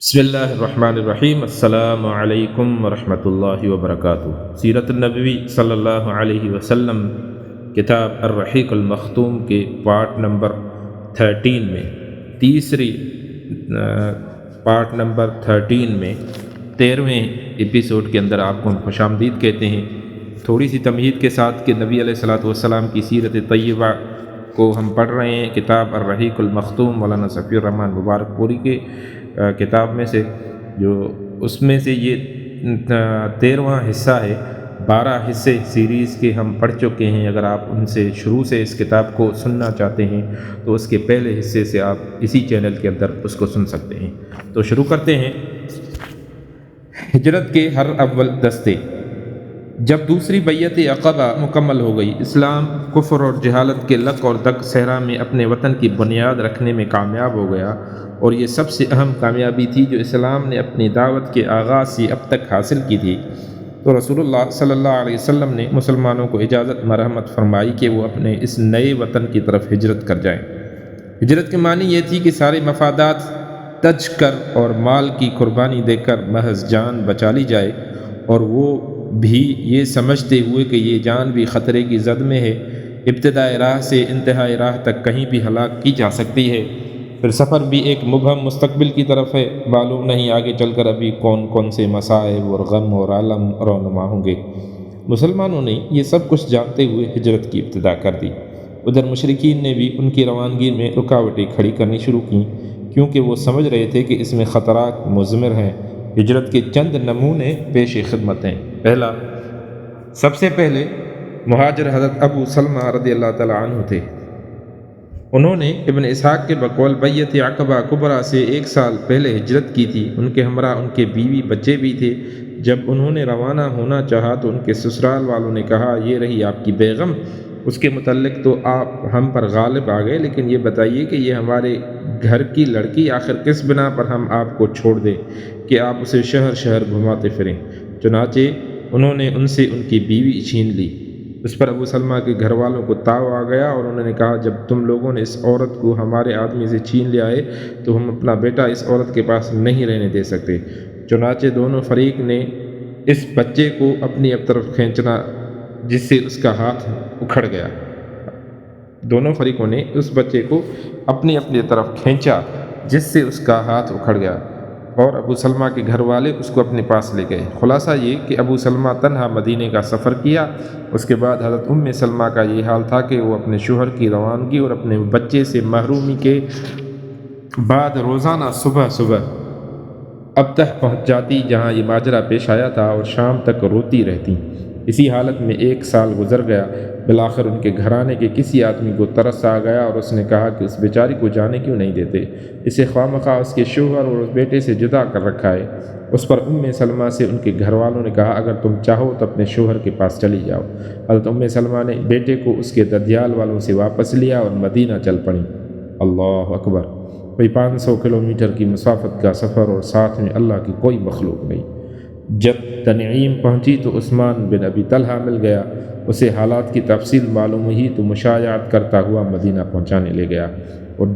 بسم اللہ الرحمن الرحیم۔ السلام علیکم ورحمۃ اللہ وبرکاتہ۔ سیرت النبوی صلی اللہ علیہ وسلم کتاب الرحیق المختوم کے پارٹ نمبر 13 میں پارٹ نمبر 13 میں 13ویں ایپیسوڈ کے اندر آپ کو ہم خوش آمدید کہتے ہیں۔ تھوڑی سی تمہید کے ساتھ کہ نبی علیہ الصلوۃ والسلام کی سیرت طیبہ کو ہم پڑھ رہے ہیں کتاب الرحیق المختوم مولانا صفی الرحمن مبارک پوری کے کتاب میں سے، جو اس میں سے یہ 13واں حصہ ہے۔ 12 حصے سیریز کے ہم پڑھ چکے ہیں۔ اگر آپ ان سے شروع سے اس کتاب کو سننا چاہتے ہیں تو اس کے پہلے حصے سے آپ اسی چینل کے اندر اس کو سن سکتے ہیں۔ تو شروع کرتے ہیں۔ ہجرت کے ہر اول دستے۔ جب دوسری بیعت عقبہ مکمل ہو گئی، اسلام کفر اور جہالت کے لک اور دک صحرا میں اپنے وطن کی بنیاد رکھنے میں کامیاب ہو گیا، اور یہ سب سے اہم کامیابی تھی جو اسلام نے اپنی دعوت کے آغاز سے اب تک حاصل کی تھی، تو رسول اللہ صلی اللہ علیہ وسلم نے مسلمانوں کو اجازت مرحمت فرمائی کہ وہ اپنے اس نئے وطن کی طرف ہجرت کر جائیں۔ ہجرت کے معنی یہ تھی کہ سارے مفادات تج کر اور مال کی قربانی دے کر محض جان بچا لی جائے، اور وہ بھی یہ سمجھتے ہوئے کہ یہ جان بھی خطرے کی زد میں ہے، ابتدائی راہ سے انتہائی راہ تک کہیں بھی ہلاک کی جا سکتی ہے۔ پھر سفر بھی ایک مبہم مستقبل کی طرف ہے، معلوم نہیں آگے چل کر ابھی کون کون سے مصائب اور غم اور عالم رونما ہوں گے۔ مسلمانوں نے یہ سب کچھ جانتے ہوئے ہجرت کی ابتدا کر دی۔ ادھر مشرکین نے بھی ان کی روانگی میں رکاوٹیں کھڑی کرنی شروع کیں، کیونکہ وہ سمجھ رہے تھے کہ اس میں خطرات مضمر ہیں۔ ہجرت کے چند نمونے پیش خدمت ہیں۔ پہلا، سب سے پہلے مہاجر حضرت ابو سلمہ رضی اللہ تعالیٰ عنہ تھے۔ انہوں نے ابن اسحاق کے بقول بیعت عقبہ کبریٰ سے 1 سال پہلے ہجرت کی تھی۔ ان کے ہمراہ ان کے بیوی بچے بھی تھے۔ جب انہوں نے روانہ ہونا چاہا تو ان کے سسرال والوں نے کہا، یہ رہی آپ کی بیگم، اس کے متعلق تو آپ ہم پر غالب آ گئے، لیکن یہ بتائیے کہ یہ ہمارے گھر کی لڑکی آخر کس بنا پر ہم آپ کو چھوڑ دیں کہ آپ اسے شہر شہر گھماتے پھریں؟ چنانچہ انہوں نے ان سے ان کی بیوی چھین لی۔ اس پر ابو سلمہ کے گھر والوں کو تاؤ آ گیا، اور انہوں نے کہا، جب تم لوگوں نے اس عورت کو ہمارے آدمی سے چھین لیا ہے تو ہم اپنا بیٹا اس عورت کے پاس نہیں رہنے دے سکتے۔ چنانچہ دونوں فریق نے اس بچے کو اپنی طرف کھینچنا، جس سے اس کا ہاتھ اکھڑ گیا۔ دونوں فریقوں نے اس بچے کو اپنی طرف کھینچا، جس سے اس کا ہاتھ اکھڑ گیا، اور ابو سلمہ کے گھر والے اس کو اپنے پاس لے گئے۔ خلاصہ یہ کہ ابو سلمہ تنہا مدینے کا سفر کیا۔ اس کے بعد حضرت سلمہ کا یہ حال تھا کہ وہ اپنے شوہر کی روانگی اور اپنے بچے سے محرومی کے بعد روزانہ صبح اب تک پہنچ جاتی جہاں یہ ماجرا پیش آیا تھا، اور شام تک روتی رہتی۔ اسی حالت میں 1 سال گزر گیا۔ بالآخر ان کے گھرانے کے کسی آدمی کو ترس آ گیا، اور اس نے کہا کہ اس بیچاری کو جانے کیوں نہیں دیتے؟ اسے خواہ اس کے شوہر اور اس بیٹے سے جدا کر رکھا ہے۔ اس پر سلمہ سے ان کے گھر والوں نے کہا، اگر تم چاہو تو اپنے شوہر کے پاس چلی جاؤ۔ حضرت سلمہ نے بیٹے کو اس کے ددیال والوں سے واپس لیا اور مدینہ چل پڑیں۔ اللہ اکبر! کوئی 500 کلومیٹر کی مسافت کا سفر، اور ساتھ میں اللہ کی کوئی مخلوق نہیں۔ جب تنعیم پہنچی تو عثمان بن ابی طلحہ مل گیا۔ اسے حالات کی تفصیل معلوم ہوئی تو مشایعت کرتا ہوا مدینہ پہنچانے لے گیا، اور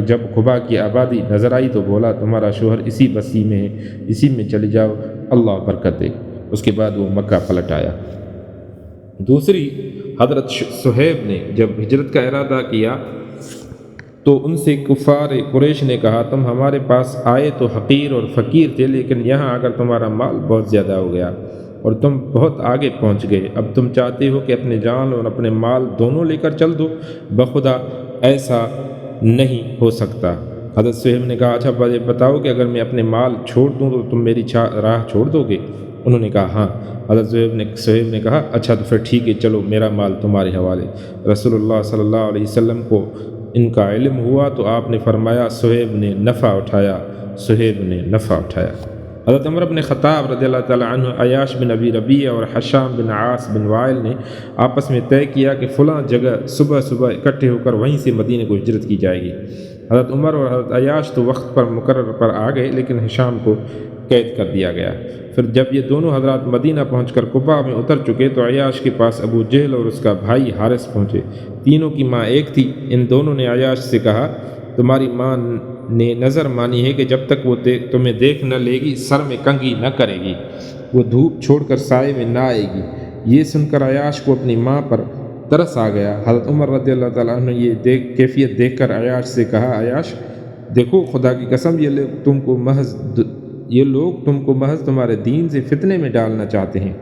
جب قبا کی آبادی نظر آئی تو بولا، تمہارا شوہر اسی بستی میں ہے، اسی میں چلی جاؤ، اللہ برکت دے۔ اس کے بعد وہ مکہ پلٹ آیا۔ دوسری، حضرت صہیب نے جب ہجرت کا ارادہ کیا تو ان سے کفار قریش نے کہا، تم ہمارے پاس آئے تو حقیر اور فقیر تھے، لیکن یہاں آ کر تمہارا مال بہت زیادہ ہو گیا اور تم بہت آگے پہنچ گئے۔ اب تم چاہتے ہو کہ اپنے جان اور اپنے مال دونوں لے کر چل دو؟ بخدا ایسا نہیں ہو سکتا۔ حضرت صہیب نے کہا، اچھا بتاؤ کہ اگر میں اپنے مال چھوڑ دوں تو تم میری راہ چھوڑ دو گے؟ انہوں نے کہا ہاں۔ حضرت صہیب نے کہا، اچھا تو پھر ٹھیک ہے، چلو میرا مال تمہارے حوالے۔ رسول اللہ صلی اللہ علیہ وسلم کو ان کا علم ہوا تو آپ نے فرمایا، صہیب نے نفع اٹھایا۔ حضرت عمر بن خطاب رضی اللہ تعالیٰ عنہ، عیاش بن ابی ربیعہ اور حشام بن عاص بن وائل نے آپس میں طے کیا کہ فلاں جگہ صبح اکٹھے ہو کر وہیں سے مدینے کو ہجرت کی جائے گی۔ حضرت عمر اور حضرت عیاش تو وقت پر مقرر پر آ گئے، لیکن حشام کو قید کر دیا گیا۔ پھر جب یہ دونوں حضرات مدینہ پہنچ کر قباء میں اتر چکے تو عیاش کے پاس ابو جہل اور اس کا بھائی حارث پہنچے۔ تینوں کی ماں ایک تھی۔ ان دونوں نے عیاش سے کہا، تمہاری ماں نے نظر مانی ہے کہ جب تک وہ تمہیں دیکھ نہ لے گی سر میں کنگھی نہ کرے گی، وہ دھوپ چھوڑ کر سائے میں نہ آئے گی۔ یہ سن کر عیاش کو اپنی ماں پر ترس آ گیا۔ حضرت عمر رضی اللہ تعالیٰ عنہ نے یہ کیفیت دیکھ کر عیاش سے کہا، عیاش دیکھو، خدا کی قسم یہ لوگ تم کو محض تمہارے دین سے فتنے میں ڈالنا چاہتے ہیں،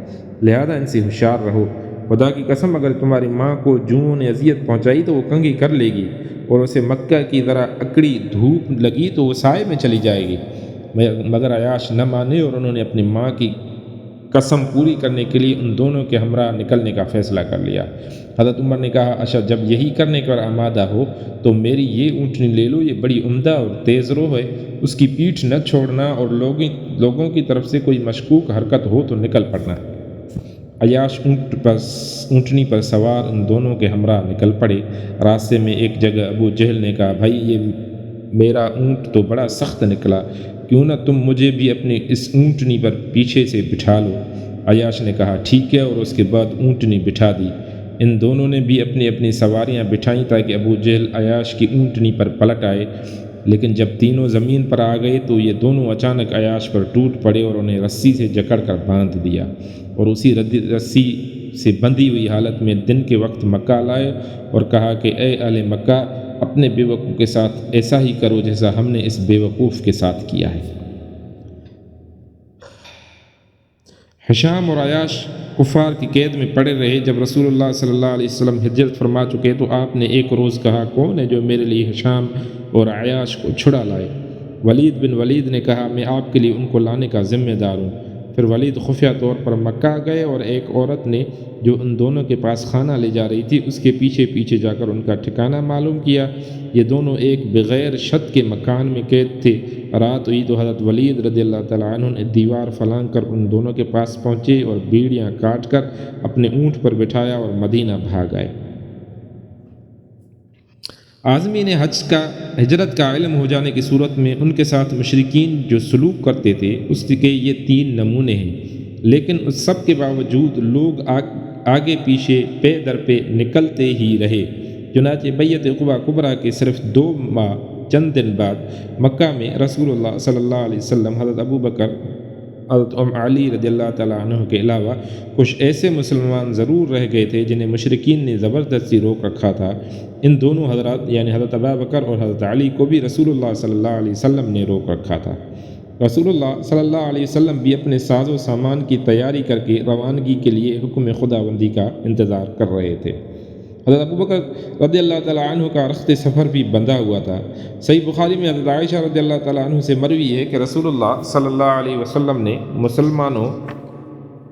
لہذا ان سے ہوشیار رہو۔ خدا کی قسم اگر تمہاری ماں کو جوؤں نے اذیت پہنچائی تو وہ کنگھی کر لے گی، اور اسے مکہ کی ذرا اکڑی دھوپ لگی تو وہ سائے میں چلی جائے گی۔ مگر عیاش نہ مانے اور انہوں نے اپنی ماں کی قسم پوری کرنے کے لیے ان دونوں کے ہمراہ نکلنے کا فیصلہ کر لیا۔ حضرت عمر نے کہا، اچھا جب یہی کرنے پر آمادہ ہو تو میری یہ اونٹنی لے لو، یہ بڑی عمدہ اور تیز رو ہے، اس کی پیٹھ نہ چھوڑنا، اور لوگوں کی طرف سے کوئی مشکوک حرکت ہو تو نکل پڑنا۔ عیاش اونٹنی پر سوار ان دونوں کے ہمراہ نکل پڑے۔ راستے میں ایک جگہ ابو جہل نے کہا، بھائی یہ میرا اونٹ تو بڑا سخت نکلا، کیوں نہ تم مجھے بھی اپنی اس اونٹنی پر پیچھے سے بٹھا لو۔ عیاش نے کہا ٹھیک ہے، اور اس کے بعد اونٹنی بٹھا دی۔ ان دونوں نے بھی اپنی اپنی سواریاں بٹھائیں تاکہ ابو جہل عیاش کی اونٹنی پر پلٹ آئے، لیکن جب تینوں زمین پر آ گئے تو یہ دونوں اچانک عیاش پر ٹوٹ پڑے اور انہیں رسی سے جکڑ کر باندھ دیا، اور اسی رسی سے بندھی ہوئی حالت میں دن کے وقت مکہ لائے اور کہا کہ اے اہل مکہ، اپنے بیوقوف کے ساتھ ایسا ہی کرو جیسا ہم نے اس بیوقوف کے ساتھ کیا ہے۔ ہشام اور عیاش کفار کی قید میں پڑے رہے۔ جب رسول اللہ صلی اللہ علیہ وسلم ہجرت فرما چکے تو آپ نے ایک روز کہا، کون ہے جو میرے لیے ہشام اور عیاش کو چھڑا لائے؟ ولید بن ولید نے کہا، میں آپ کے لیے ان کو لانے کا ذمہ دار ہوں۔ پھر ولید خفیہ طور پر مکہ گئے اور ایک عورت نے جو ان دونوں کے پاس کھانا لے جا رہی تھی اس کے پیچھے پیچھے جا کر ان کا ٹھکانہ معلوم کیا۔ یہ دونوں ایک بغیر چھت کے مکان میں قید تھے۔ رات ہوئی تو حضرت ولید رضی اللہ تعالیٰ عنہ نے دیوار پھلانگ کر ان دونوں کے پاس پہنچے اور بیڑیاں کاٹ کر اپنے اونٹ پر بٹھایا اور مدینہ بھاگ آئے۔ عازمین ہجرت کا علم ہو جانے کی صورت میں ان کے ساتھ مشرکین جو سلوک کرتے تھے اس کے یہ 3 نمونے ہیں، لیکن اس سب کے باوجود لوگ آگے پیچھے پے در پہ نکلتے ہی رہے۔ چنانچہ بیعت عقبہ کبریٰ کے صرف 2 ماہ چند دن بعد مکہ میں رسول اللہ صلی اللہ علیہ وسلم، حضرت ابو بکر، حضرت علی رضی اللہ تعالیٰ عنہ کے علاوہ کچھ ایسے مسلمان ضرور رہ گئے تھے جنہیں مشرکین نے زبردستی روک رکھا تھا۔ ان دونوں حضرات یعنی حضرت ابو بکر اور حضرت علی کو بھی رسول اللہ صلی اللہ علیہ وسلم نے روک رکھا تھا۔ رسول اللہ صلی اللہ علیہ وسلم بھی اپنے ساز و سامان کی تیاری کر کے روانگی کے لیے حکم خداوندی کا انتظار کر رہے تھے۔ حضرت ابو بکر رضی اللہ تعالیٰ عنہ کا رخت سفر بھی بندھا ہوا تھا۔ صحیح بخاری میں حضرت عائشہ رضی اللہ تعالیٰ عنہ سے مروی ہے کہ رسول اللہ صلی اللہ علیہ وسلم نے مسلمانوں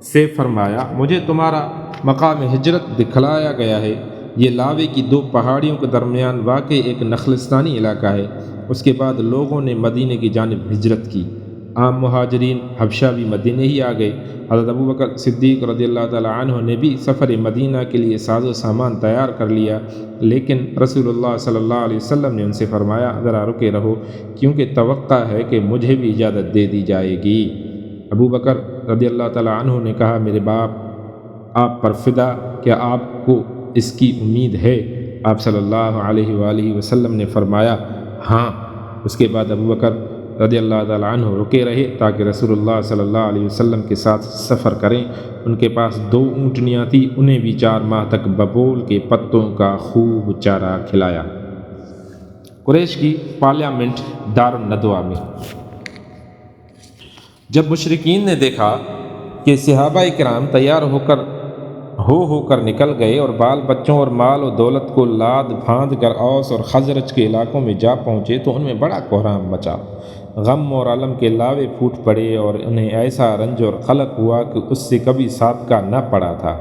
سے فرمایا، مجھے تمہارا مقام ہجرت دکھلایا گیا ہے۔ یہ لاوے کی 2 پہاڑیوں کے درمیان واقع ایک نخلستانی علاقہ ہے۔ اس کے بعد لوگوں نے مدینے کی جانب ہجرت کی۔ عام مہاجرین حبشہ بھی مدینے ہی آ گئے۔ حضرت ابو بکر صدیق رضی اللہ تعالیٰ عنہ نے بھی سفر مدینہ کے لیے ساز و سامان تیار کر لیا، لیکن رسول اللہ صلی اللہ علیہ وسلم نے ان سے فرمایا، ذرا رکے رہو، کیونکہ توقع ہے کہ مجھے بھی اجازت دے دی جائے گی۔ ابو بکر رضی اللہ تعالیٰ عنہ نے کہا، میرے باپ آپ پر فدا، کیا آپ کو اس کی امید ہے؟ آپ صلی اللہ علیہ وآلہ وسلم نے فرمایا، ہاں۔ اس کے بعد ابو بکر رضی اللہ تعالیٰ عنہ رکے رہے تاکہ رسول اللہ صلی اللہ علیہ وسلم کے ساتھ سفر کریں۔ ان کے پاس 2 اونٹنیاں تھیں، انہیں بھی 4 ماہ تک ببول کے پتوں کا خوب چارہ کھلایا۔ قریش کی پارلیمنٹ دار الندوہ میں جب مشرکین نے دیکھا کہ صحابہ کرام تیار ہو کر نکل گئے اور بال بچوں اور مال و دولت کو لاد پھاند کر اوس اور خزرج کے علاقوں میں جا پہنچے تو ان میں بڑا کوہرام مچا۔ غم اور علم کے لاوے پھوٹ پڑے اور انہیں ایسا رنج اور قلق ہوا کہ اس سے کبھی سابقہ نہ پڑا تھا۔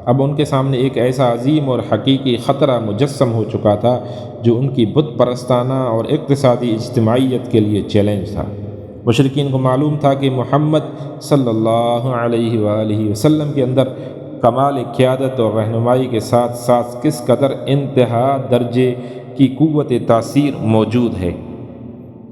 اب ان کے سامنے ایک ایسا عظیم اور حقیقی خطرہ مجسم ہو چکا تھا جو ان کی بت پرستانہ اور اقتصادی اجتماعیت کے لیے چیلنج تھا۔ مشرکین کو معلوم تھا کہ محمد صلی اللہ علیہ وآلہ وسلم کے اندر کمال قیادت اور رہنمائی کے ساتھ ساتھ کس قدر انتہا درجے کی قوت تاثیر موجود ہے۔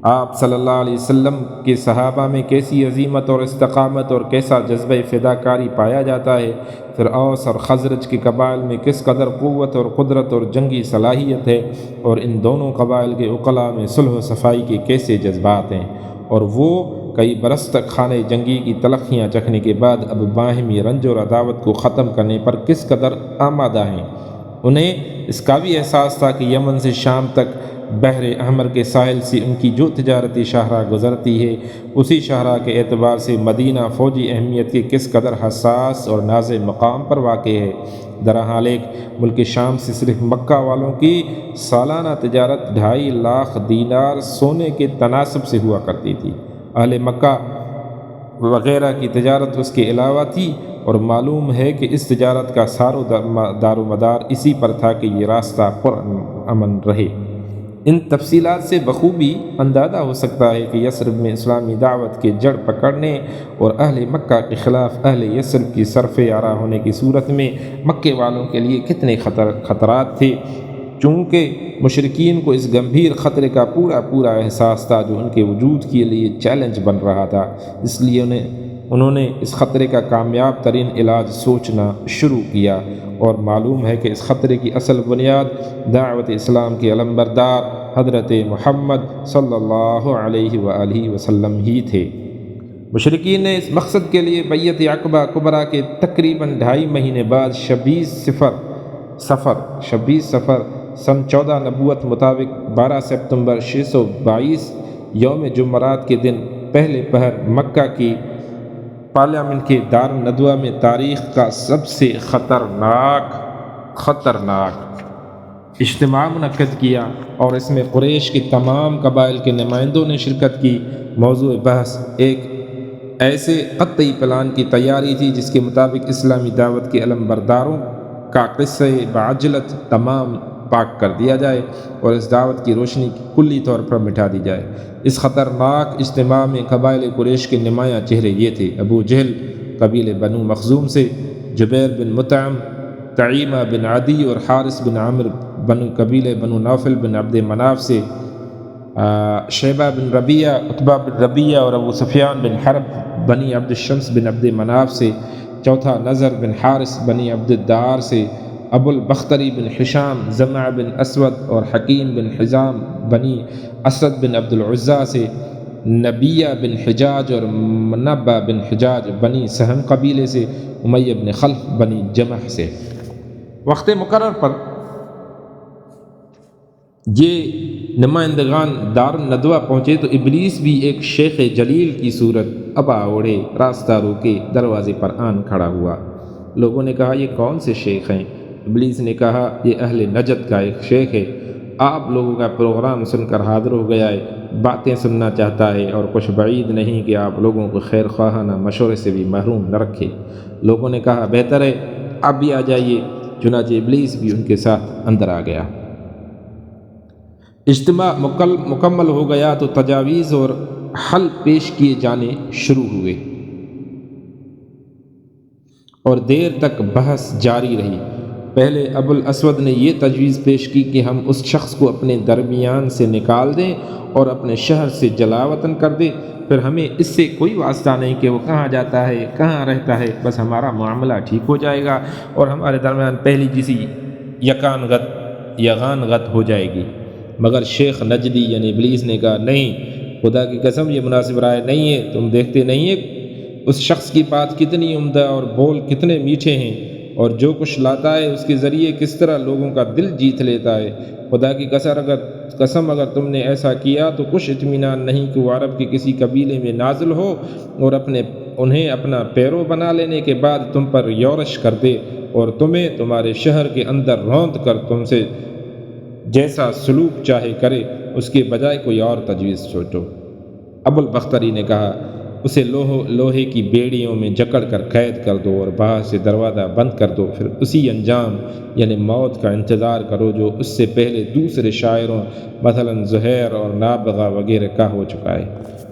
آپ صلی اللہ علیہ وسلم کے صحابہ میں کیسی عظیمت اور استقامت اور کیسا جذبہ فداکاری پایا جاتا ہے، پھر اوس اور خزرج کے قبائل میں کس قدر قوت اور قدرت اور جنگی صلاحیت ہے، اور ان دونوں قبائل کے عقلاء میں صلح و صفائی کے کیسے جذبات ہیں، اور وہ کئی برس تک خانہ جنگی کی تلخیاں چکھنے کے بعد اب باہمی رنج اور عداوت کو ختم کرنے پر کس قدر آمادہ ہیں۔ انہیں اس کا بھی احساس تھا کہ یمن سے شام تک بحر احمر کے ساحل سے ان کی جو تجارتی شاہراہ گزرتی ہے، اسی شاہراہ کے اعتبار سے مدینہ فوجی اہمیت کے کس قدر حساس اور نازع مقام پر واقع ہے۔ درحال ایک ملک شام سے صرف مکہ والوں کی سالانہ تجارت 2.5 لاکھ دینار سونے کے تناسب سے ہوا کرتی تھی۔ اہل مکہ وغیرہ کی تجارت اس کے علاوہ تھی، اور معلوم ہے کہ اس تجارت کا سار و دار و مدار اسی پر تھا کہ یہ راستہ پر امن رہے۔ ان تفصیلات سے بخوبی اندازہ ہو سکتا ہے کہ یثرب میں اسلامی دعوت کے جڑ پکڑنے اور اہل مکہ کے خلاف اہل یثرب کی صرف آرا ہونے کی صورت میں مکے والوں کے لیے کتنے خطرات تھے، چونکہ مشرکین کو اس گمبھیر خطرے کا پورا احساس تھا جو ان کے وجود کے لیے چیلنج بن رہا تھا۔ اس لیے انہوں نے اس خطرے کا کامیاب ترین علاج سوچنا شروع کیا، اور معلوم ہے کہ اس خطرے کی اصل بنیاد دعوت اسلام کے علمبردار حضرت محمد صلی اللہ علیہ وآلہ وسلم ہی تھے۔ مشرکین نے اس مقصد کے لیے بیعت عقبہ کبریٰ کے تقریباً 2.5 مہینے بعد 26 سفر سن 14 نبوت مطابق 12 ستمبر 622 یوم جمعرات کے دن پہلے پہر مکہ کی پارلیمنٹ کے دار الندوہ میں تاریخ کا سب سے خطرناک اجتماع منعقد کیا، اور اس میں قریش کے تمام قبائل کے نمائندوں نے شرکت کی۔ موضوع بحث ایک ایسے قطعی پلان کی تیاری تھی جس کے مطابق اسلامی دعوت کے علمبرداروں کا قصہ بعجلت تمام پاک کر دیا جائے اور اس دعوت کی روشنی کلی طور پر مٹا دی جائے۔ اس خطرناک اجتماع میں قبائل قریش کے نمایاں چہرے یہ تھے: ابو جہل قبیلے بنو مخزوم سے، جبیر بن مطعم، طعیمہ بن عدی اور حارث بن عامر قبیلے بنو نوفل بن عبد مناف سے، شیبہ بن ربیعہ، عتبہ بن ربیعہ اور ابو سفیان بن حرب بنی عبد الشمس بن عبد مناف سے، چوتھا نضر بن حارث بنی عبد الدار سے، ابو البختری بن حشام، زمع بن اسود اور حکیم بن حزام بنی اسد بن عبد العزیٰ سے، نبیہ بن حجاج اور منبع بن حجاج بنی سہم قبیلے سے، امیہ بن خلف بنی جمح سے۔ وقت مقرر پر یہ نمائندگان دار الندوہ پہنچے تو ابلیس بھی ایک شیخ جلیل کی صورت ابا اوڑھے راستہ روکے دروازے پر آن کھڑا ہوا۔ لوگوں نے کہا، یہ کون سے شیخ ہیں؟ ابلیس نے کہا، یہ اہل نجد کا ایک شیخ ہے، آپ لوگوں کا پروگرام سن کر حاضر ہو گیا ہے، باتیں سننا چاہتا ہے، اور کچھ بعید نہیں کہ آپ لوگوں کو خیر خواہانہ مشورے سے بھی محروم نہ رکھے۔ لوگوں نے کہا، بہتر ہے آپ بھی آ جائیے۔ چنانچہ ابلیس بھی ان کے ساتھ اندر آ گیا۔ اجتماع مکمل ہو گیا تو تجاویز اور حل پیش کیے جانے شروع ہوئے، اور دیر تک بحث جاری رہی۔ پہلے ابو الاسود نے یہ تجویز پیش کی کہ ہم اس شخص کو اپنے درمیان سے نکال دیں اور اپنے شہر سے جلا وطن کر دیں، پھر ہمیں اس سے کوئی واسطہ نہیں کہ وہ کہاں جاتا ہے کہاں رہتا ہے، بس ہمارا معاملہ ٹھیک ہو جائے گا اور ہمارے درمیان پہلی کسی یغان غت ہو جائے گی۔ مگر شیخ نجدی یعنی ابلیس نے کہا، نہیں، خدا کی قسم یہ مناسب رائے نہیں ہے۔ تم دیکھتے نہیں ہیں اس شخص کی بات کتنی عمدہ اور بول کتنے میٹھے ہیں، اور جو کچھ لاتا ہے اس کے ذریعے کس طرح لوگوں کا دل جیت لیتا ہے۔ خدا کی قسم اگر تم نے ایسا کیا تو کچھ اطمینان نہیں کہ وہ عرب کے کسی قبیلے میں نازل ہو اور انہیں اپنا پیرو بنا لینے کے بعد تم پر یورش کر دے اور تمہیں تمہارے شہر کے اندر روند کر تم سے جیسا سلوک چاہے کرے، اس کے بجائے کوئی اور تجویز سوچو۔ ابو البختری نے کہا، اسے لوہے کی بیڑیوں میں جکڑ کر قید کر دو اور باہر سے دروازہ بند کر دو، پھر اسی انجام یعنی موت کا انتظار کرو جو اس سے پہلے دوسرے شاعروں مثلا زہیر اور نابغہ وغیرہ کا ہو چکا ہے۔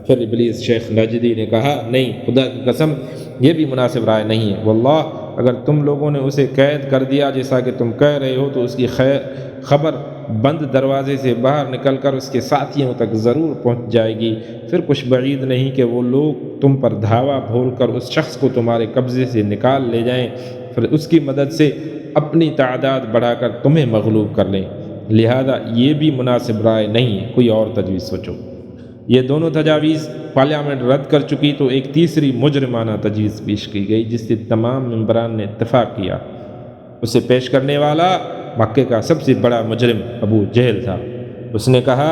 پھر ابلیس شیخ نجدی نے کہا، نہیں، خدا کی قسم یہ بھی مناسب رائے نہیں ہے۔ واللہ اگر تم لوگوں نے اسے قید کر دیا جیسا کہ تم کہہ رہے ہو تو اس کی خبر بند دروازے سے باہر نکل کر اس کے ساتھیوں تک ضرور پہنچ جائے گی۔ پھر کچھ بعید نہیں کہ وہ لوگ تم پر دھاوا بھول کر اس شخص کو تمہارے قبضے سے نکال لے جائیں، پھر اس کی مدد سے اپنی تعداد بڑھا کر تمہیں مغلوب کر لیں۔ لہذا یہ بھی مناسب رائے نہیں ہے، کوئی اور تجویز سوچو۔ یہ دونوں تجاویز پارلیمنٹ رد کر چکی تو ایک تیسری مجرمانہ تجویز پیش کی گئی جس سے تمام ممبران نے اتفاق کیا۔ اسے پیش کرنے والا مکے کا سب سے بڑا مجرم ابو جہل تھا۔ اس نے کہا،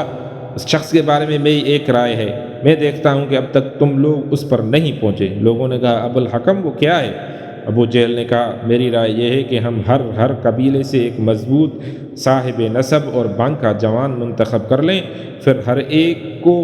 اس شخص کے بارے میں میری ایک رائے ہے، میں دیکھتا ہوں کہ اب تک تم لوگ اس پر نہیں پہنچے۔ لوگوں نے کہا، ابو الحکم وہ کیا ہے؟ ابو جہل نے کہا، میری رائے یہ ہے کہ ہم ہر قبیلے سے ایک مضبوط صاحب نسب اور بانکا جوان منتخب کر لیں، پھر ہر ایک کو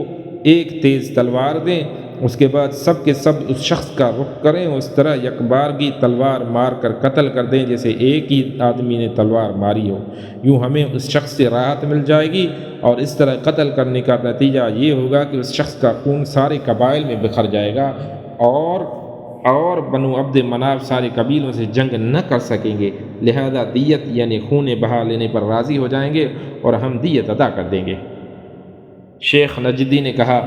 ایک تیز تلوار دیں، اس کے بعد سب کے سب اس شخص کا رخ کریں، اس طرح یکبارگی تلوار مار کر قتل کر دیں جیسے ایک ہی آدمی نے تلوار ماری ہو۔ یوں ہمیں اس شخص سے راحت مل جائے گی، اور اس طرح قتل کرنے کا نتیجہ یہ ہوگا کہ اس شخص کا خون سارے قبائل میں بکھر جائے گا، اور بنو عبد مناف سارے قبیلوں سے جنگ نہ کر سکیں گے، لہذا دیت یعنی خون بہا لینے پر راضی ہو جائیں گے اور ہم دیت ادا کر دیں گے۔ شیخ نجدی نے کہا،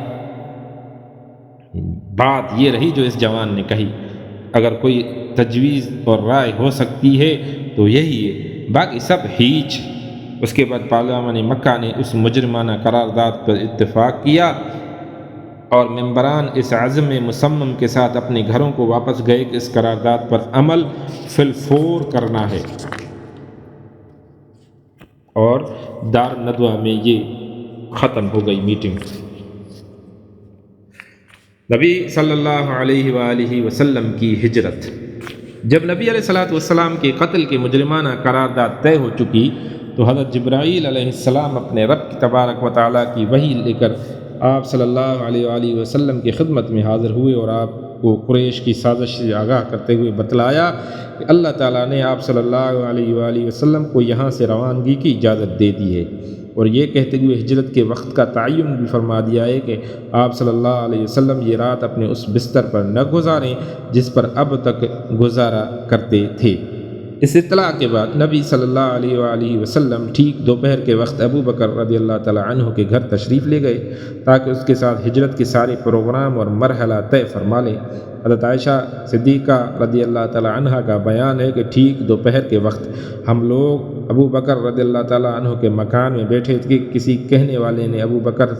بات یہ رہی جو اس جوان نے کہی، اگر کوئی تجویز اور رائے ہو سکتی ہے تو یہی ہے، باقی سب ہیچ۔ اس کے بعد پارلیمان مکہ نے اس مجرمانہ قرارداد پر اتفاق کیا اور ممبران اس عزم مصمم کے ساتھ اپنے گھروں کو واپس گئے کہ اس قرارداد پر عمل فی الفور کرنا ہے، اور دار ندوہ میں یہ ختم ہو گئی میٹنگ۔ نبی صلی اللہ علیہ وآلہ وسلم کی ہجرت۔ جب نبی علیہ السلام کے قتل کی مجرمانہ قرارداد طے ہو چکی تو حضرت جبرائیل علیہ السلام اپنے رب تبارک و تعالیٰ کی وحی لے کر آپ صلی اللہ علیہ وآلہ وسلم کی خدمت میں حاضر ہوئے اور آپ کو قریش کی سازش سے آگاہ کرتے ہوئے بتلایا کہ اللہ تعالیٰ نے آپ صلی اللہ علیہ وآلہ وسلم کو یہاں سے روانگی کی اجازت دے دی ہے، اور یہ کہتے ہوئے ہجرت کے وقت کا تعین بھی فرما دیا ہے کہ آپ صلی اللہ علیہ وسلم یہ رات اپنے اس بستر پر نہ گزاریں جس پر اب تک گزارا کرتے تھے۔ اس اطلاع کے بعد نبی صلی اللہ علیہ وآلہ وسلم ٹھیک دوپہر کے وقت ابو بکر رضی اللہ تعالیٰ عنہ کے گھر تشریف لے گئے تاکہ اس کے ساتھ ہجرت کے سارے پروگرام اور مرحلہ طے فرما لیں۔ حضرت عائشہ صدیقہ رضی اللہ تعالیٰ عنہ کا بیان ہے کہ ٹھیک دوپہر کے وقت ہم لوگ ابو بکر رضی اللہ تعالیٰ عنہ کے مکان میں بیٹھے تھے کہ کسی کہنے والے نے ابو بکر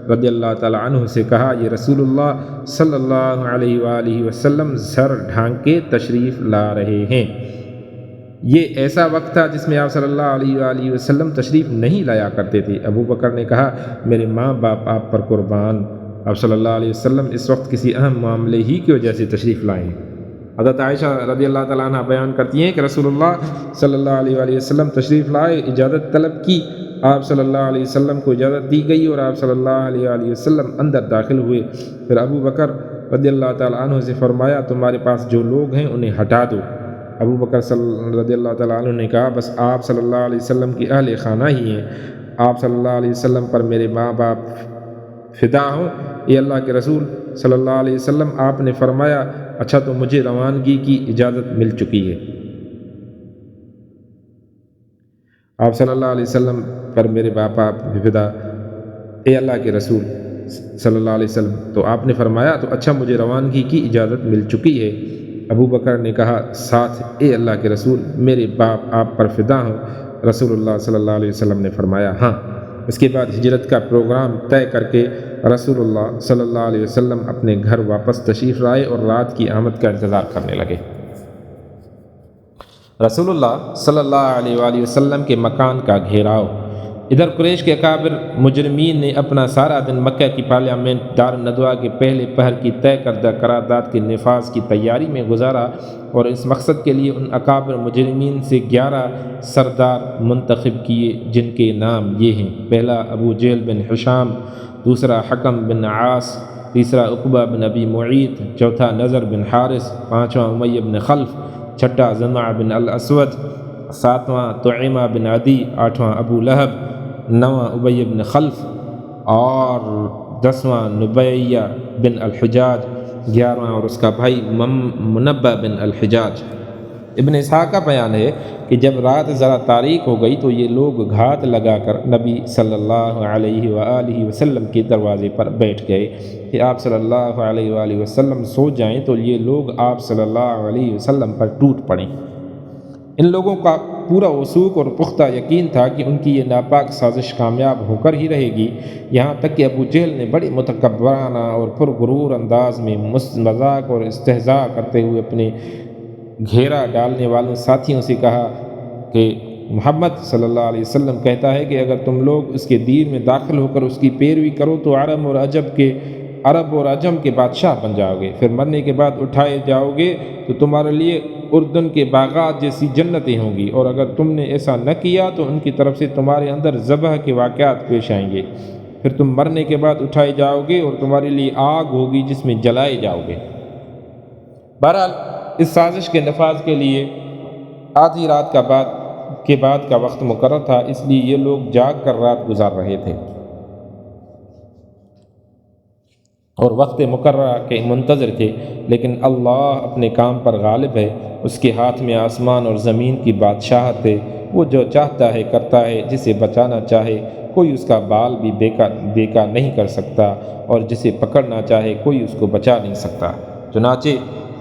رضی اللہ تعالیٰ عنہ سے کہا، یہ رسول اللہ صلی اللہ علیہ وآلہ وسلم سر ڈھانک کے تشریف لا رہے ہیں۔ یہ ایسا وقت تھا جس میں آپ صلی اللہ علیہ وآلہ وسلم تشریف نہیں لایا کرتے تھے۔ ابو بکر نے کہا، میرے ماں باپ آپ پر قربان، آپ صلی اللہ علیہ وسلم اس وقت کسی اہم معاملے ہی کی وجہ سے تشریف لائیں۔ حضرت عائشہ رضی اللہ تعالیٰ عنہ بیان کرتی ہیں کہ رسول اللہ صلی اللہ علیہ وآلہ وسلم تشریف لائے، اجازت طلب کی، آپ صلی اللہ علیہ وسلم کو اجازت دی گئی اور آپ صلی اللہ علیہ وآلہ وسلم اندر داخل ہوئے۔ پھر ابو بکر رضی اللہ تعالیٰ عنہ سے فرمایا، تمہارے پاس جو لوگ ہیں انہیں ہٹا دو۔ ابو بکر رضی اللہ تعالیٰ عنہ نے کہا، بس آپ صلی اللہ علیہ وسلم کی اہل خانہ ہی ہیں، آپ صلی اللہ علیہ وسلم پر میرے ماں باپ فدا ہوں۔ اے اللہ کے رسول صلی اللہ علیہ وسلم، آپ نے فرمایا، اچھا تو مجھے روانگی کی اجازت مل چکی ہے۔ آپ صلی اللہ علیہ وسلم پر میرے باپ فدا، اے اللہ کے رسول صلی اللہ علیہ وسلم، تو آپ نے فرمایا، تو اچھا مجھے روانگی کی اجازت مل چکی ہے۔ ابو بکر نے کہا ساتھ، اے اللہ کے رسول میرے باپ آپ پر فدا ہوں۔ رسول اللہ صلی اللہ علیہ وسلم نے فرمایا ہاں۔ اس کے بعد ہجرت کا پروگرام طے کر کے رسول اللہ صلی اللہ علیہ وسلم اپنے گھر واپس تشریف لائے اور رات کی آمد کا انتظار کرنے لگے۔ رسول اللہ صلی اللہ علیہ وآلہ وسلم کے مکان کا گھیراؤ۔ ادھر قریش کے اکابر مجرمین نے اپنا سارا دن مکہ کی پارلیمنٹ دار ندوہ کے پہلے پہر کی طے کردہ قرارداد کے نفاذ کی تیاری میں گزارا، اور اس مقصد کے لیے ان اکابر مجرمین سے 11 سردار منتخب کیے جن کے نام یہ ہیں: پہلا ابو جہل بن ہشام، دوسرا حکم بن عاص، تیسرا عقبہ بن ابی معیط، چوتھا نضر بن حارث، پانچواں امیہ بن خلف، چھٹا زمع بن الاسود، ساتواں طعیمہ بن عدی، آٹھواں ابو لہب، نواں ابی بن خلف، اور 10واں نبیہ بن الحجاج، 11واں اور اس کا بھائی منبع بن الحجاج۔ ابن اسحاق کا بیان ہے کہ جب رات ذرا تاریک ہو گئی تو یہ لوگ گھات لگا کر نبی صلی اللہ علیہ وآلہ وسلم کے دروازے پر بیٹھ گئے کہ آپ صلی اللہ علیہ وآلہ وسلم سو جائیں تو یہ لوگ آپ صلی اللہ علیہ وسلم پر ٹوٹ پڑیں۔ ان لوگوں کا پورا وثوق اور پختہ یقین تھا کہ ان کی یہ ناپاک سازش کامیاب ہو کر ہی رہے گی، یہاں تک کہ ابو جہل نے بڑے متکبرانہ اور پرغرور انداز میں مذاق اور استہزاء کرتے ہوئے اپنے گھیرا ڈالنے والوں ساتھیوں سے کہا کہ محمد صلی اللہ علیہ وسلم کہتا ہے کہ اگر تم لوگ اس کے دین میں داخل ہو کر اس کی پیروی کرو تو عرب اور عجم کے بادشاہ بن جاؤ گے، پھر مرنے کے بعد اٹھائے جاؤ گے تو تمہارے لیے اردن کے باغات جیسی جنتیں ہوں گی، اور اگر تم نے ایسا نہ کیا تو ان کی طرف سے تمہارے اندر ذبح کے واقعات پیش آئیں گے، پھر تم مرنے کے بعد اٹھائے جاؤ گے اور تمہارے لیے آگ ہوگی جس میں جلائے جاؤ گے۔ بہرحال اس سازش کے نفاذ کے لیے آدھی رات کے بعد کا وقت مقرر تھا، اس لیے یہ لوگ جاگ کر رات گزار رہے تھے اور وقت مقررہ کے منتظر تھے، لیکن اللہ اپنے کام پر غالب ہے، اس کے ہاتھ میں آسمان اور زمین کی بادشاہت ہے، وہ جو چاہتا ہے کرتا ہے، جسے بچانا چاہے کوئی اس کا بال بھی بیکا نہیں کر سکتا، اور جسے پکڑنا چاہے کوئی اس کو بچا نہیں سکتا۔ چنانچہ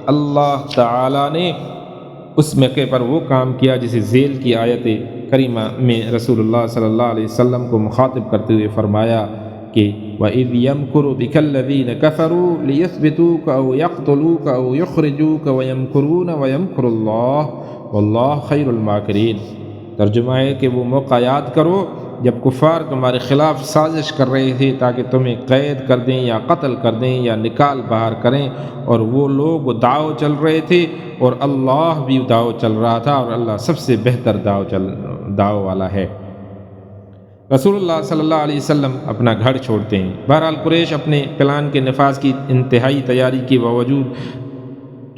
اللہ تعالیٰ نے اس موقع پر وہ کام کیا جسے ذیل کی آیت کریمہ میں رسول اللہ صلی اللہ علیہ وسلم کو مخاطب کرتے ہوئے فرمایا کہ وَإِذْ يَمْكُرُ بِكَ الَّذِينَ كَفَرُوا لِيَثْبِتُوكَ أَوْ يَقْتُلُوكَ أَوْ يُخْرِجُوكَ وَيَمْكُرُونَ وَيَمْكُرُ اللَّهُ وَاللَّهُ خَيْرُ الْمَاكِرِينَ۔ ترجمہ ہے کہ وہ موقع یاد کرو جب کفار تمہارے خلاف سازش کر رہے تھے تاکہ تمہیں قید کر دیں یا قتل کر دیں یا نکال باہر کریں، اور وہ لوگ داؤ چل رہے تھے اور اللہ بھی داؤ چل رہا تھا، اور اللہ سب سے بہتر داؤ والا ہے۔ رسول اللہ صلی اللہ علیہ وسلم اپنا گھر چھوڑتے ہیں۔ بہرحال قریش اپنے پلان کے نفاذ کی انتہائی تیاری کے باوجود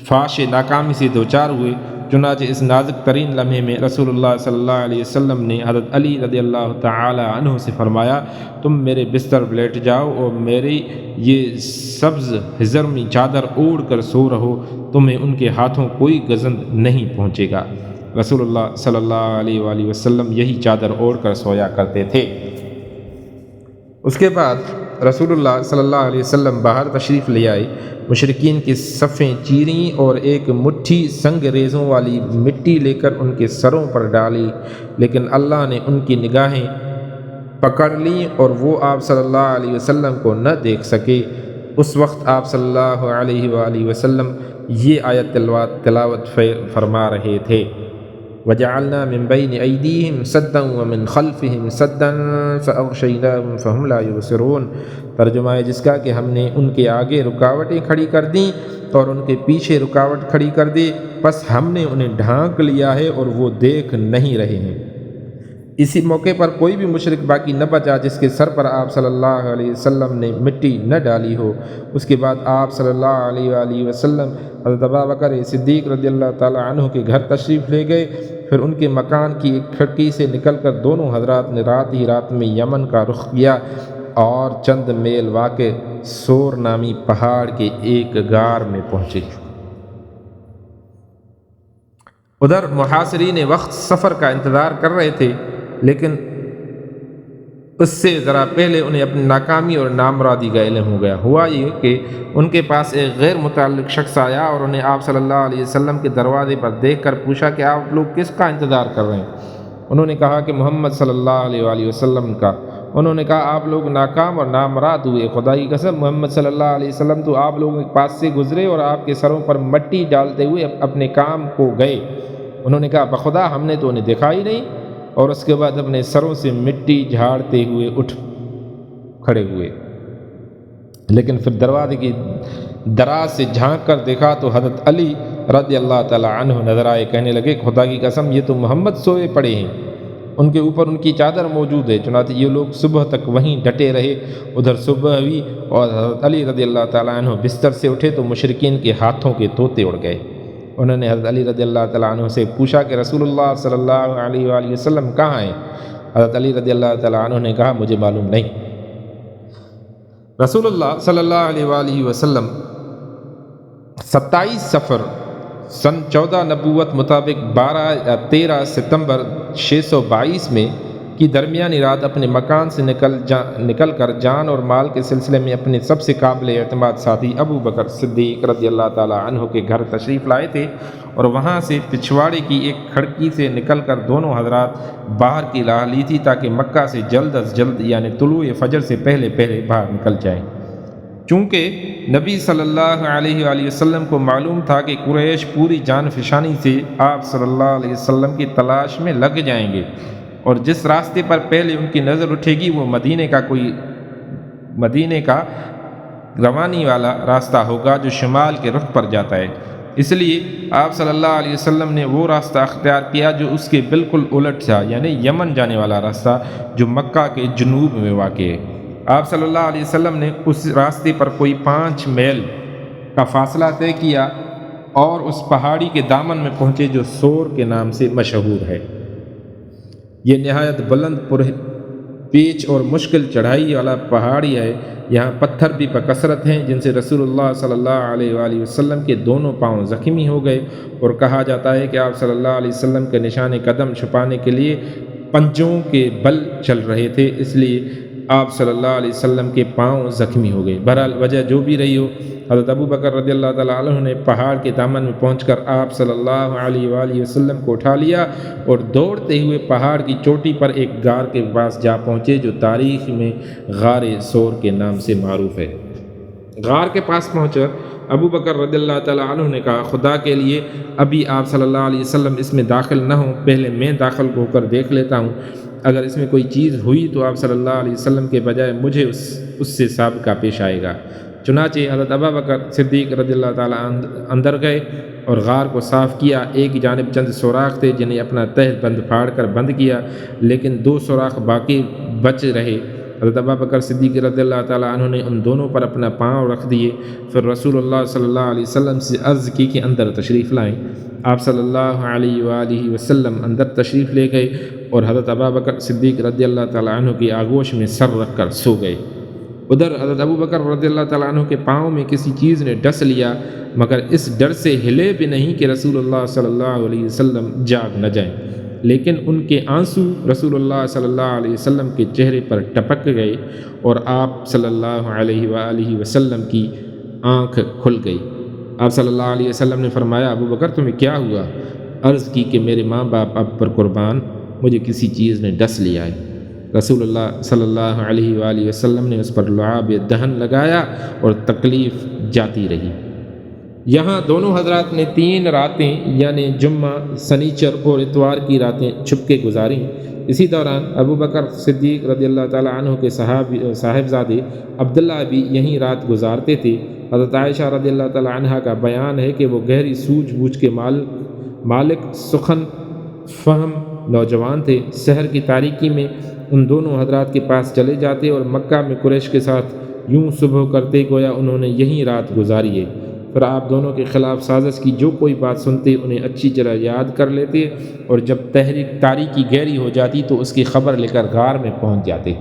فاش ناکامی سے دوچار ہوئے، چنانچہ اس نازک ترین لمحے میں رسول اللہ صلی اللہ علیہ وسلم نے حضرت علی رضی اللہ تعالی عنہ سے فرمایا، تم میرے بستر پر لیٹ جاؤ اور میری یہ سبز ہزرمی چادر اوڑھ کر سو رہو، تمہیں ان کے ہاتھوں کوئی گزند نہیں پہنچے گا۔ رسول اللہ صلی اللہ علیہ وآلہ وسلم یہی چادر اوڑھ کر سویا کرتے تھے۔ اس کے بعد رسول اللہ صلی اللہ علیہ وسلم باہر تشریف لے آئے، مشرکین کی صفیں چیریں اور ایک مٹھی سنگ ریزوں والی مٹی لے کر ان کے سروں پر ڈالی، لیکن اللہ نے ان کی نگاہیں پکڑ لیں اور وہ آپ صلی اللہ علیہ وسلم کو نہ دیکھ سکے۔ اس وقت آپ صلی اللہ علیہ وآلہ وسلم یہ آیت تلاوت فرما رہے تھے، وَجَعَلْنَا مِن بَيْنِ أَيْدِيهِمْ سَدًّا وَمِنْ خَلْفِهِمْ سَدًّا فَأَغْشَيْنَاهُمْ فَهُمْ لَا يُبْصِرُونَ۔ ترجمہ ہے جس کا کہ ہم نے ان کے آگے رکاوٹیں کھڑی کر دیں اور ان کے پیچھے رکاوٹ کھڑی کر دی، پس ہم نے انہیں ڈھانک لیا ہے اور وہ دیکھ نہیں رہے ہیں۔ اسی موقع پر کوئی بھی مشرک باقی نہ بچا جس کے سر پر آپ صلی اللہ علیہ وسلم نے مٹی نہ ڈالی ہو۔ اس کے بعد آپ صلی اللہ علیہ وآلہ وسلم حضرت ابوبکر صدیق رضی اللہ تعالیٰ عنہ کے گھر تشریف لے گئے، پھر ان کے مکان کی ایک کھڑکی سے نکل کر دونوں حضرات نے رات میں یمن کا رخ کیا اور چند میل واقع سور نامی پہاڑ کے ایک غار میں پہنچے۔ ادھر محاصرین وقت سفر کا انتظار کر رہے تھے، لیکن اس سے ذرا پہلے انہیں اپنی ناکامی اور نامرادی کا علم ہو گیا۔ ہوا یہ کہ ان کے پاس ایک غیر متعلق شخص آیا اور انہیں آپ صلی اللہ علیہ وسلم کے دروازے پر دیکھ کر پوچھا کہ آپ لوگ کس کا انتظار کر رہے ہیں؟ انہوں نے کہا کہ محمد صلی اللہ علیہ وآلہ وسلم کا۔ انہوں نے کہا آپ لوگ ناکام اور نامراد ہوئے، خدا کی قسم محمد صلی اللہ علیہ وسلم تو آپ لوگوں کے پاس سے گزرے اور آپ کے سروں پر مٹی ڈالتے ہوئے اپنے کام کو گئے۔ انہوں نے کہا بخدا ہم نے تو انہیں دیکھا ہی نہیں، اور اس کے بعد اپنے سروں سے مٹی جھاڑتے ہوئے اٹھ کھڑے ہوئے، لیکن پھر دروازے کی دراز سے جھانک کر دیکھا تو حضرت علی رضی اللہ تعالی عنہ نظر آئے، کہنے لگے خدا کی قسم یہ تو محمد سوئے پڑے ہیں، ان کے اوپر ان کی چادر موجود ہے۔ چنانچہ یہ لوگ صبح تک وہیں ڈٹے رہے۔ ادھر صبح ہوئی اور حضرت علی رضی اللہ تعالیٰ عنہ بستر سے اٹھے تو مشرکین کے ہاتھوں کے طوطے اڑ گئے۔ انہوں نے حضرت علی رضی اللہ تعالیٰ عنہ سے پوچھا کہ رسول اللہ صلی اللہ علیہ وآلہ وسلم کہاں ہیں؟ حضرت علی رضی اللہ تعالیٰ عنہ نے کہا مجھے معلوم نہیں۔ رسول اللہ صلی اللہ علیہ وآلہ وسلم 27 صفر سن 14 نبوت مطابق 12 یا 13 ستمبر 622 میں کی درمیانی رات اپنے مکان سے نکل کر جان اور مال کے سلسلے میں اپنے سب سے قابل اعتماد ساتھی ابو بکر صدیق رضی اللہ تعالیٰ عنہ کے گھر تشریف لائے تھے، اور وہاں سے پچھواڑے کی ایک کھڑکی سے نکل کر دونوں حضرات باہر کی راہ لی تھی تاکہ مکہ سے جلد از جلد یعنی طلوع فجر سے پہلے باہر نکل جائیں۔ چونکہ نبی صلی اللہ علیہ وآلہ وسلم کو معلوم تھا کہ قریش پوری جان فشانی سے آپ صلی اللہ علیہ وسلم کی تلاش میں لگ جائیں گے، اور جس راستے پر پہلے ان کی نظر اٹھے گی وہ مدینے کا روانی والا راستہ ہوگا جو شمال کے رخ پر جاتا ہے۔ اس لیے آپ صلی اللہ علیہ وسلم نے وہ راستہ اختیار کیا جو اس کے بالکل الٹ تھا، یعنی یمن جانے والا راستہ جو مکہ کے جنوب میں واقع ہے۔ آپ صلی اللہ علیہ وسلم نے اس راستے پر کوئی 5 میل کا فاصلہ طے کیا اور اس پہاڑی کے دامن میں پہنچے جو سور کے نام سے مشہور ہے۔ یہ نہایت بلند پیچ اور مشکل چڑھائی والا پہاڑی ہے۔ یہاں پتھر بھی بکثرت ہیں جن سے رسول اللہ صلی اللہ علیہ وآلہ وسلم کے دونوں پاؤں زخمی ہو گئے، اور کہا جاتا ہے کہ آپ صلی اللہ علیہ وسلم کے نشان قدم چھپانے کے لیے پنجوں کے بل چل رہے تھے، اس لیے آپ صلی اللہ علیہ وسلم کے پاؤں زخمی ہو گئے۔ بہرحال وجہ جو بھی رہی ہو، حضرت ابو بکر رضی اللہ تعالیٰ عنہ نے پہاڑ کے دامن میں پہنچ کر آپ صلی اللہ علیہ وآلہ وسلم کو اٹھا لیا اور دوڑتے ہوئے پہاڑ کی چوٹی پر ایک غار کے پاس جا پہنچے جو تاریخ میں غار سور کے نام سے معروف ہے۔ غار کے پاس پہنچ کر ابو بکر رضی اللہ تعالیٰ عنہ نے کہا، خدا کے لیے ابھی آپ صلی اللہ علیہ وسلم اس میں داخل نہ ہوں، پہلے میں داخل ہو کر دیکھ لیتا ہوں، اگر اس میں کوئی چیز ہوئی تو آپ صلی اللہ علیہ وسلم کے بجائے مجھے اس سے سابقہ پیش آئے گا۔ چنانچہ حضرت ابو بکر صدیق رضی اللہ تعالیٰ اندر گئے اور غار کو صاف کیا۔ ایک جانب چند سوراخ تھے جنہیں اپنا تہ بند پھاڑ کر بند کیا، لیکن 2 سوراخ باقی بچ رہے۔ حضرت ابو بکر صدیق رضی اللہ تعالیٰ عنہ نے ان دونوں پر اپنا پاؤں رکھ دیے، پھر رسول اللہ صلی اللہ علیہ وسلم سے عرض کی کہ اندر تشریف لائیں۔ آپ صلی اللہ علیہ وآلہ وسلم اندر تشریف لے گئے اور حضرت ابو بکر صدیق رضی اللہ تعالیٰ عنہ کی آغوش میں سر رکھ کر سو گئے۔ ادھر حضرت ابو بکر رضی اللہ تعالیٰ عنہ کے پاؤں میں کسی چیز نے ڈس لیا، مگر اس ڈر سے ہلے بھی نہیں کہ رسول اللہ صلی اللہ علیہ وسلم جاگ نہ جائیں، لیکن ان کے آنسو رسول اللہ صلی اللہ علیہ وسلم کے چہرے پر ٹپک گئے اور آپ صلی اللہ علیہ وآلہ وسلم کی آنکھ کھل گئی۔ آپ صلی اللہ علیہ وسلم نے فرمایا، ابو بکر تمہیں کیا ہوا؟ عرض کی کہ میرے ماں باپ اب پر قربان، مجھے کسی چیز نے ڈس لیا ہے۔ رسول اللہ صلی اللہ علیہ وآلہ وسلم نے اس پر لعاب دہن لگایا اور تکلیف جاتی رہی۔ یہاں دونوں حضرات نے 3 راتیں یعنی جمعہ، سنیچر اور اتوار کی راتیں چھپ کے گزاریں۔ اسی دوران ابو بکر صدیق رضی اللہ تعالیٰ عنہ کے صاحبزادے عبداللہ بھی یہیں رات گزارتے تھے۔ حضرت عائشہ رضی اللہ تعالیٰ عنہ کا بیان ہے کہ وہ گہری سوجھ بوجھ کے مالک سخن فہم نوجوان تھے۔ شہر کی تاریکی میں ان دونوں حضرات کے پاس چلے جاتے اور مکہ میں قریش کے ساتھ یوں صبح کرتے گویا انہوں نے یہیں رات گزاری ہے۔ پھر آپ دونوں کے خلاف سازش کی جو کوئی بات سنتے انہیں اچھی طرح یاد کر لیتے، اور جب تاریکی گہری ہو جاتی تو اس کی خبر لے کر غار میں پہنچ جاتے۔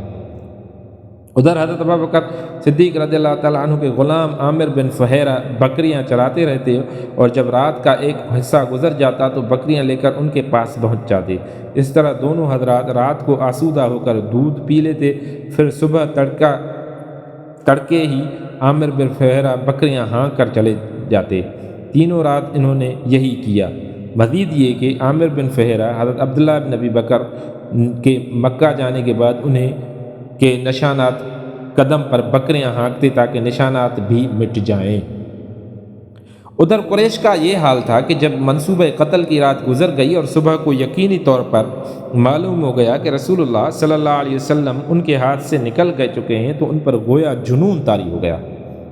ادھر حضرت ابو بکر صدیق رضی اللہ تعالیٰ عنہ کے غلام عامر بن فہیرہ بکریاں چراتے رہتے، اور جب رات کا ایک حصہ گزر جاتا تو بکریاں لے کر ان کے پاس پہنچ جاتے۔ اس طرح دونوں حضرات رات کو آسودہ ہو کر دودھ پی لیتے، پھر صبح تڑکے ہی عامر بن فہیرہ بکریاں ہانک کر چلے جاتے۔ تینوں رات انہوں نے یہی کیا۔ مزید یہ کہ عامر بن فہیرہ حضرت عبداللہ بن ابی بکر کے مکہ جانے کے بعد انہیں کے نشانات قدم پر بکریاں ہانکتے تاکہ نشانات بھی مٹ جائیں۔ ادھر قریش کا یہ حال تھا کہ جب منصوبہ قتل کی رات گزر گئی اور صبح کو یقینی طور پر معلوم ہو گیا کہ رسول اللہ صلی اللہ علیہ وسلم ان کے ہاتھ سے نکل چکے ہیں تو ان پر گویا جنون طاری ہو گیا۔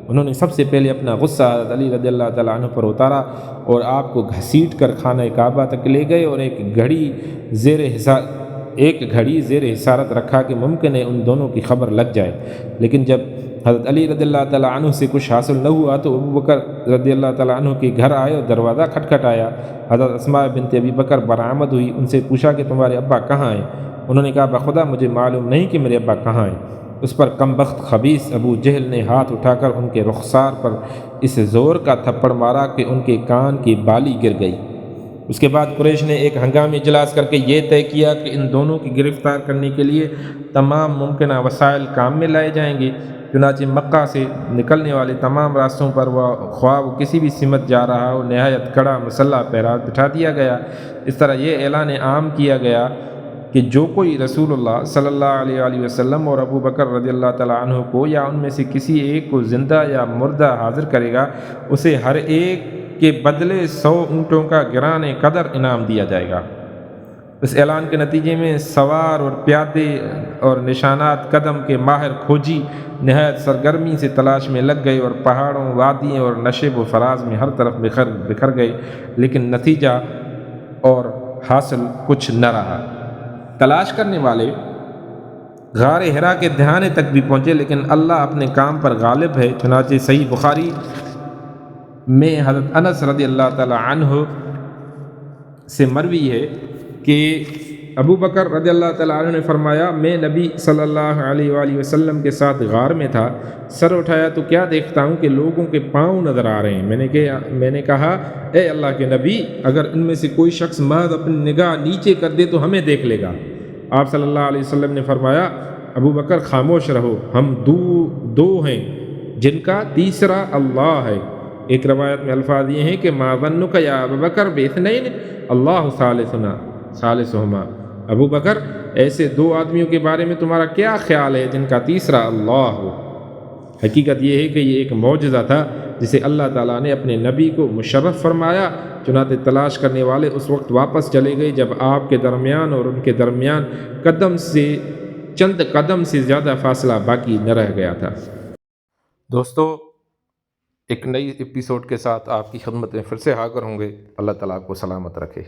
انہوں نے سب سے پہلے اپنا غصہ حضرت علی رضی اللہ تعالیٰ عنہ پر اتارا اور آپ کو گھسیٹ کر خانہ کعبہ تک لے گئے اور ایک گھڑی زیر حسارت رکھا کہ ممکن ہے ان دونوں کی خبر لگ جائے۔ لیکن جب حضرت علی رضی اللہ تعالیٰ عنہ سے کچھ حاصل نہ ہوا تو ابو بکر رضی اللہ تعالیٰ عنہ کے گھر آئے اور دروازہ کھٹکھٹایا۔ حضرت اسماء بنت ابی بکر برآمد ہوئی، ان سے پوچھا کہ تمہارے ابا کہاں ہیں؟ انہوں نے کہا، بخدا مجھے معلوم نہیں کہ میرے ابا کہاں ہیں۔ اس پر کمبخت خبیث ابو جہل نے ہاتھ اٹھا کر ان کے رخسار پر اس زور کا تھپڑ مارا کہ ان کے کان کی بالی گر گئی۔ اس کے بعد قریش نے ایک ہنگامی اجلاس کر کے یہ طے کیا کہ ان دونوں کی گرفتار کرنے کے لیے تمام ممکنہ وسائل کام میں لائے جائیں گے۔ چنانچہ مکہ سے نکلنے والے تمام راستوں پر خواہ وہ کسی بھی سمت جا رہا ہو نہایت کڑا مسلح پہرا بٹھا دیا گیا۔ اس طرح یہ اعلان عام کیا گیا کہ جو کوئی رسول اللہ صلی اللہ علیہ وآلہ وسلم اور ابو بکر رضی اللہ تعالیٰ عنہ کو یا ان میں سے کسی ایک کو زندہ یا مردہ حاضر کرے گا، اسے ہر ایک کے بدلے 100 اونٹوں کا گران قدر انعام دیا جائے گا۔ اس اعلان کے نتیجے میں سوار اور پیادے اور نشانات قدم کے ماہر کھوجی نہایت سرگرمی سے تلاش میں لگ گئے اور پہاڑوں، وادیوں اور نشیب و فراز میں ہر طرف بکھر گئے، لیکن نتیجہ اور حاصل کچھ نہ رہا۔ تلاش کرنے والے غار حرا کے دہانے تک بھی پہنچے، لیکن اللہ اپنے کام پر غالب ہے۔ چنانچہ صحیح بخاری میں حضرت انس رضی اللہ تعالی عنہ سے مروی ہے کہ ابو بکر رضی اللہ تعالیٰ عنہ نے فرمایا، میں نبی صلی اللہ علیہ وآلہ وسلم کے ساتھ غار میں تھا، سر اٹھایا تو کیا دیکھتا ہوں کہ لوگوں کے پاؤں نظر آ رہے ہیں۔ میں نے کہا، اے اللہ کے نبی، اگر ان میں سے کوئی شخص محض اپنی نگاہ نیچے کر دے تو ہمیں دیکھ لے گا۔ آپ صلی اللہ علیہ وسلم نے فرمایا، ابو بکر خاموش رہو، ہم دو ہیں جن کا تیسرا اللہ ہے۔ ایک روایت میں الفاظ یہ ہیں کہ ما ظنک یا ابو بکر باثنین اللہ ثالثہما۔ ابو بکر، ایسے 2 آدمیوں کے بارے میں تمہارا کیا خیال ہے جن کا تیسرا اللہ ہو؟ حقیقت یہ ہے کہ یہ ایک معجزہ تھا جسے اللہ تعالیٰ نے اپنے نبی کو مشرف فرمایا۔ چنانچہ تلاش کرنے والے اس وقت واپس چلے گئے جب آپ کے درمیان اور ان کے درمیان چند قدم سے زیادہ فاصلہ باقی نہ رہ گیا تھا۔ دوستو، ایک نئی ایپیسوڈ کے ساتھ آپ کی خدمت میں پھر سے حاضر ہوں گے۔ اللہ تعالیٰ آپ کو سلامت رکھے۔